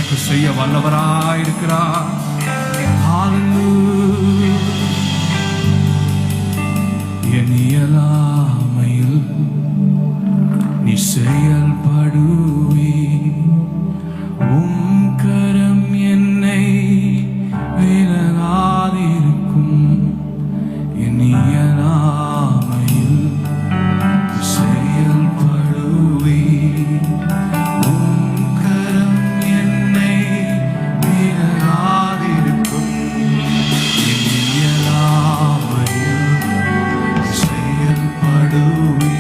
எனக்கு செய்ய வல்லவராயிருக்கிறார். என் இயலாமையில் நீ செயல்படுவே, உம் கரம் என்னை விலகாதிருக்கும். என் இயலாமையில் செயல்படுவே, உம் கரம் என்னை விலகாதிருக்கும். என் இயலாமையில் செயல்படுவே,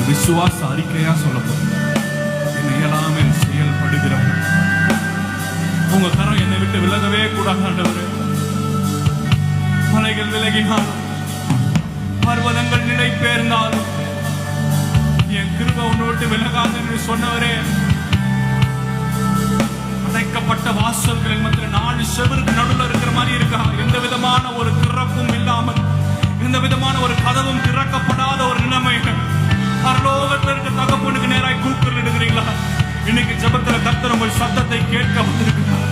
விசுவாச அறிக்கையா சொல்லப்படும். இயலாமை செயல்படுகிறவர்கள் உங்க கரம் என்னை விட்டு விலகவே கூடாது ஆண்டவரே. மலைகள் விலகினாலும் பர்வதங்கள் நிலை பெயர்ந்தாலும் என் கிருபை உன்னை விட்டு விலகாது என்று சொன்னவரே. அடைக்கப்பட்ட வாசல்களின் மத்தியில் 4 செவருக்கு நடுவில் இருக்கிற மாதிரி இருக்கா. எந்த விதமான ஒரு திறப்பும் இல்லாமல், எந்த விதமான ஒரு கதவும் திறக்கப்படாத ஒரு நிலைமை. பரலோகத்தில் இருக்க தகப்பனுக்கு நேராய் கூக்குரல் இடுகிறீங்களா? இன்னைக்கு ஜெபத்துல கர்த்தர் உங்கள் சத்தத்தை கேட்க வந்திருக்கிறார்.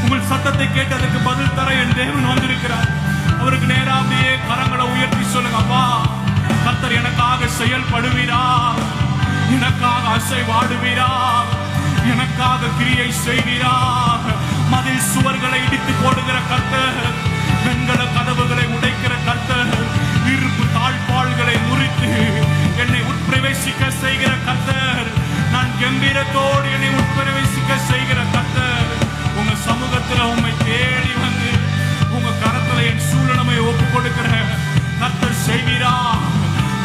உங்கள் சத்தத்தை கேட்டதற்கு பதில் தர என் தேவன் வந்திருக்கிறார். அவருக்கு நேரா அப்படியே கரங்களை உயர்த்தி சொல்லுங்க, அப்பா கர்த்தர் எனக்காக செயல்படுவீரா, எனக்காக அசைவாடுவீரா, எனக்காக கிரியை செய்வீரா. மதில் சுவர்களை இடித்து போடுகிற கர்த்தர், வெண்கல கதவுகளை உடைக்கிற கர்த்தர், இருப்பு தாழ்பாள்களை முறித்து என்னை உட்பிரவேசிக்க செய்கிற கர்த்தர், நான் கம்பீரத்தோடு என்னை உட்பிரவேசிக்க செய்கிற கர்த்தர், உங்க சமூகத்துல உண்மை தேடி வந்து உங்க கரத்துல என் சூழலை ஒப்பு கொடுக்கிற கர்த்தர் செய்வீரா,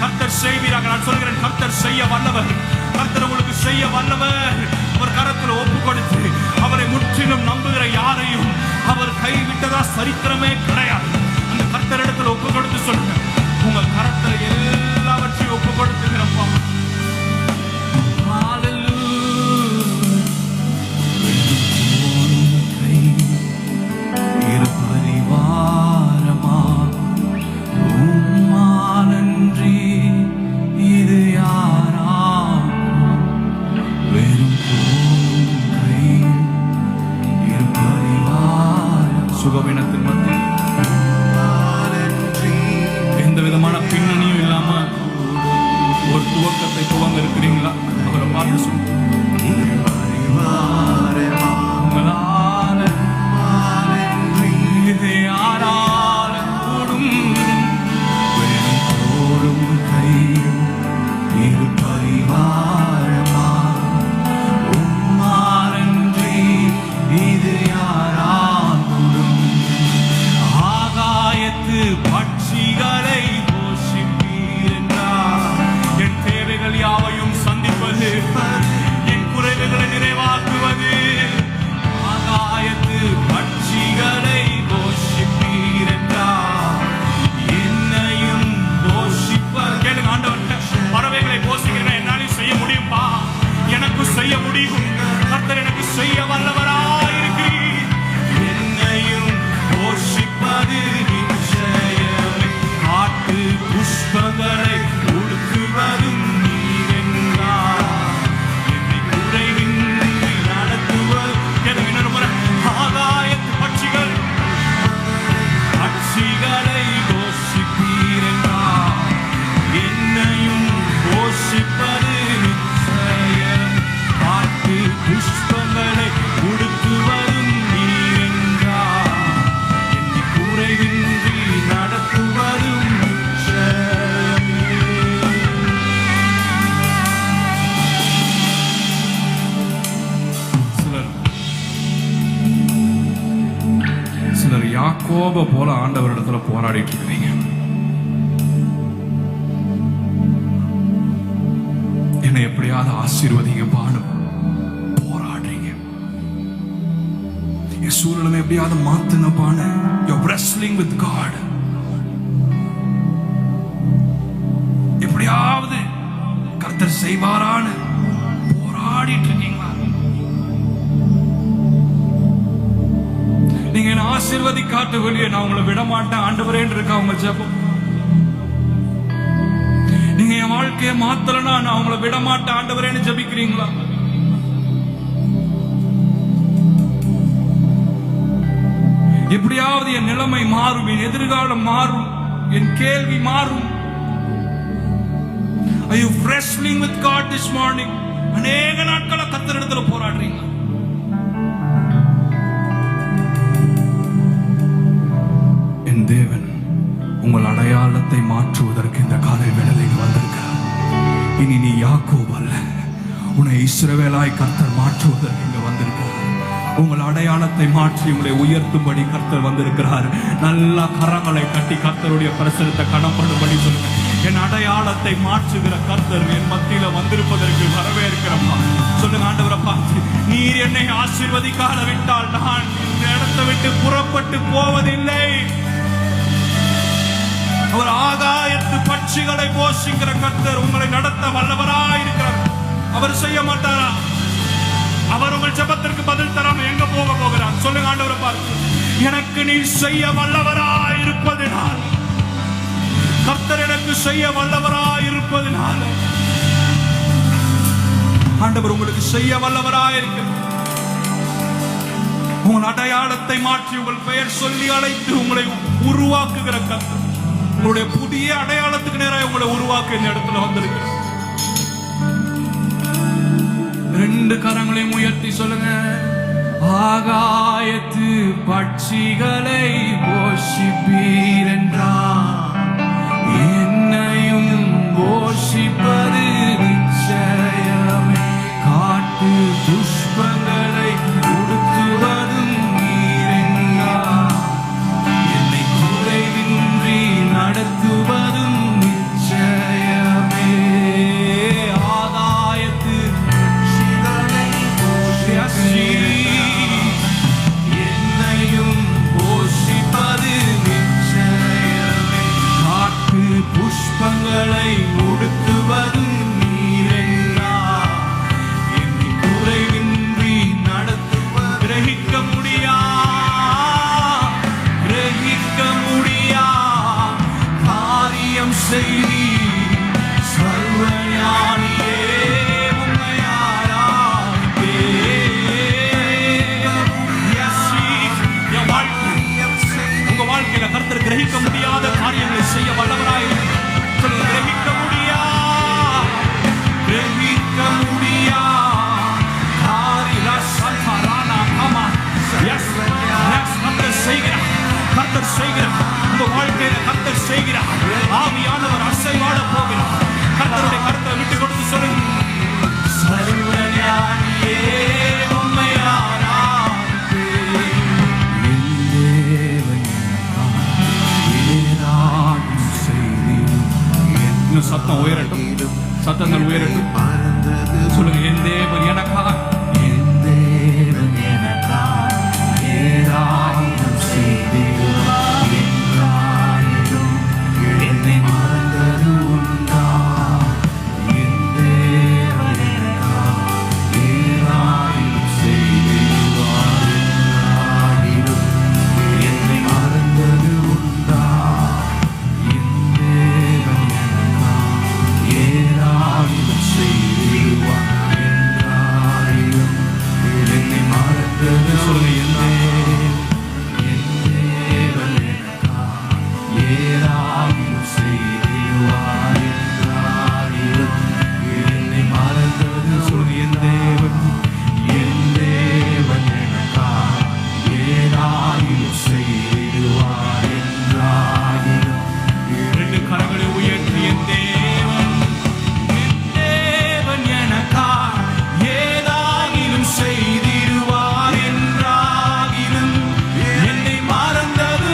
கர்த்தர் செய்வீராக. நான் சொல்கிறேன், கர்த்தர் செய்ய வல்லவர், கர்த்தர் உங்களுக்கு செய்ய வல்லவர். அவர் கரத்துல ஒப்பு கொடுத்து அவரை முற்றிலும் நம்புகிற யாரையும் அவர் கைவிட்டதா சரித்திரமே கிடையாது. அந்த கர்த்தரிடத்துல ஒப்பு கொடுத்து சொல்லுங்க, உங்க கரத்துல எல்லாவற்றையும் ஒப்பு கொடுத்துக்கிறப்பா. சுகவீனத்தின் மத்தியில் எந்த விதமான பின்னணியும் இல்லாம ஒரு துவக்கத்தை துவங்க இருக்கிறீங்களா? அவரை பார்த்து சொல்லுங்க, இது யாரால கூடும், வேணும் கையும் இரு பரிவாரமா, உம்மாலன்றி இது யாரால் யாக்கோப போல ஆண்டவரிடத்துல போராடிட்டு இருக்கிறீங்க. என்னை எப்படியாவது ஆசீர்வதிங்க பாடு போராடுறீங்க. என் சூழ்நிலை எப்படியாவது மாத்துன பாடு. You're wrestling with God. எப்படியாவது கர்த்தர் செய்வாரான்னு போராடிட்டு இருக்கீங்களா? நீங்க என்ன ஆசீர்வதிக்காட்ட வெளியே நான் உங்களை விட மாட்டேன் ஆண்டவரேன்னு இருக்கா உங்க ஜெபம்? நீங்க என் வாழ்க்கையை மாத்தலனா நான் உங்களை விட மாட்டேன் ஆண்டவரேன்னு ஜெபிக்கிறீங்களா? எப்படியாவது என் நிலைமை மாறும், என் எதிர்காலம் மாறும், என் கேள்வி மாறும். Are you wrestling with God this morning? அநேக நாட்களா கர்த்தரிடத்துல போராடுறீங்க. என் தேவன் உங்கள் அடையாளத்தை மாற்றுவதற்கு இந்த காலை வேளையில் வந்திருக்கிறார். இனி நீ யாக்கோபு அல்ல, உன்னை இஸ்ரவேலாய் கர்த்தர் மாற்றுவதற்கு இங்க வந்திருக்கிறார். உங்கள் அடையாளத்தை மாற்றி உங்களை உயர்த்தும்படி கர்த்தர் வந்திருக்கிறார். நல்லா கரங்களை கட்டி கர்த்தருடைய பிரசனத்தை கனப்படும்படி சொல்லுங்க. என் அடையாளத்தை மாற்றுகிற கர்த்தர் என் மத்தியில வந்திருப்பதற்கு வரவேற்கிறப்பா. சொல்லுங்க, ஆண்டவரை பார்த்து, நீர் என்னை ஆசீர்வதிக்காத விட்டால் நான் இந்த இடத்தை விட்டு புறப்பட்டு போவதில்லை. அவர் ஆகாயத்து பட்சிகளை போஷிக்கிற கர்த்தர் உங்களை நடத்த வல்லவராயிருக்கிறார். அவர் செய்ய மாட்டாரா? அவர் உங்கள் ஜெபத்திற்கு பதில் தராம எங்க போகிறார்? சொல்லுங்க, ஆண்டவரை பார்த்து, எனக்கு நீ செய்ய வல்லவராயிருப்பதினால், கர்த்தர் எனக்கு செய்ய வல்லவராயிருப்பதினால், ஆண்டவர் உங்களுக்கு செய்ய வல்லவராயிருக்கிறார். உங்கள் அடையாளத்தை மாற்றி உங்கள் பெயர் சொல்லி அழைத்து உங்களை உருவாக்குகிற கர்த்தர் உங்களுடைய புதிய அடையாளத்துக்கு நேராக உங்களை உருவாக்க இந்த இடத்துல வந்திருக்கிறார். ரெண்டு கரங்களையும் உயர்த்தி சொல்லுங்க. ஆகாயத்து பட்சிகளை போஷிப்பீர் என்றார், என்னையும் போஷிப்பது நிச்சயமே. காட்டு புஷ்பங்களை உடுத்துவதும் நீரென்றார், என்னை குறைவின்றி நடத்துவதும் நிச்சயமே. ஆகாயத்து என்னையும் போஷிப்பது நிச்சயமே. காட்டு புஷ்பங்களை உடுத்துவதும் நீரென்றார், என்னை குறைவின்றி நடத்துவது. கிரகிக்க முடியா காரியம் செய்தி சர்வஞானியே. கர்த்தர் கிரகிக்க முடியாத காரியங்களை செய்ய வல்லவராய் கிரகிக்க முடியா கர்த்தர் செய்கிறார். உங்க வாழ்க்கையில கர்த்தர் செய்கிறார். ஆவியானவர் அசைவாட போகிறார். கர்த்தருடைய கருத்தை விட்டு கொடுத்து சொல்லுங்க. சத்தம் உயரட்டும், சத்தங்கள் உயரட்டும். சொல்லுங்க, என் தேவன் எனக்காக, என் தேவன் எனக்காக ஏராளம் செய்திடுவார் என்றாலும் என்னை மறந்தது உண்டா? என் தேவன் எனக்காக ஏராளம் செய்திடுவார் என்றாலும் என்னை மறந்தது உண்டா? என் தேவன் ஏராளம் செய்திடுவார் என்றாலும் என்னை மறந்தது. சொல்லுங்க, என் தேவன் எனக்காக ஏராளம் செய்திடுவார் என்றாலும் என்னை மறந்தது. சொல்லுங்க, என் தேவன் எனக்காக ஏராளம் செய்திடுவார் என்றாலும். இரண்டு கரங்களை உயர்த்தி, என் தேவன் எனக்காக ஏதாகிலும் செய்திடுவார் என்றாகிலும் என்னை மறந்தது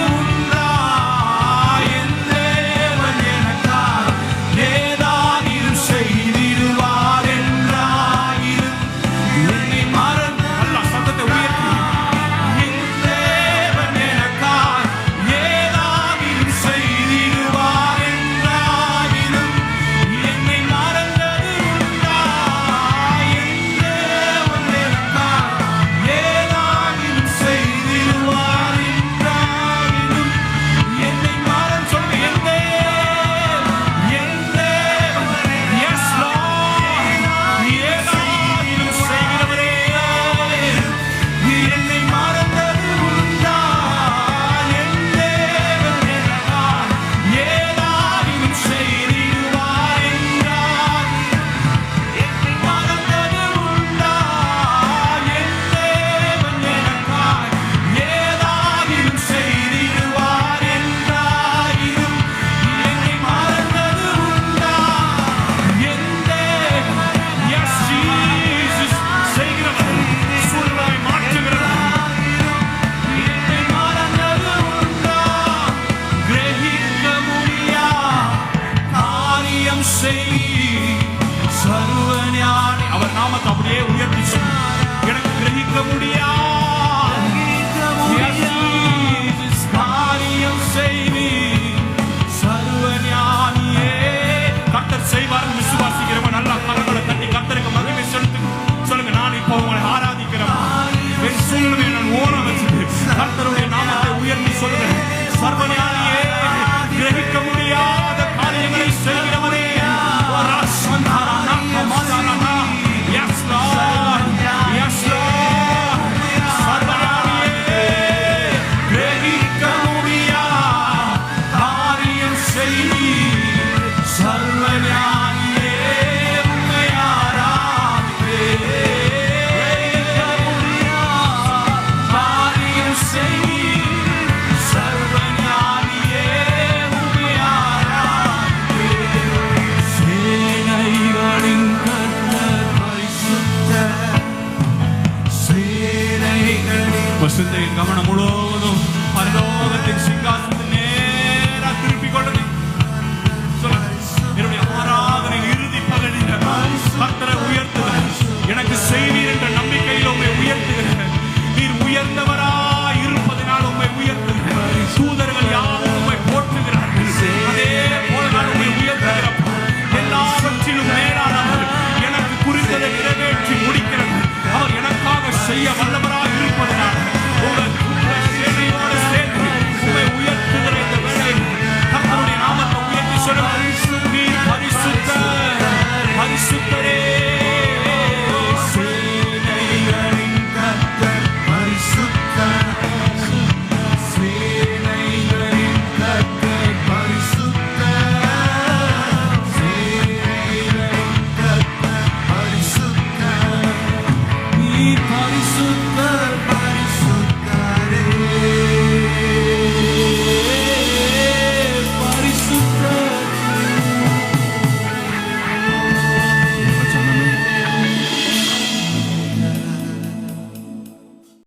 என் கவனம் முழுவதும் பரலோகத்தின் சிங்காசனம்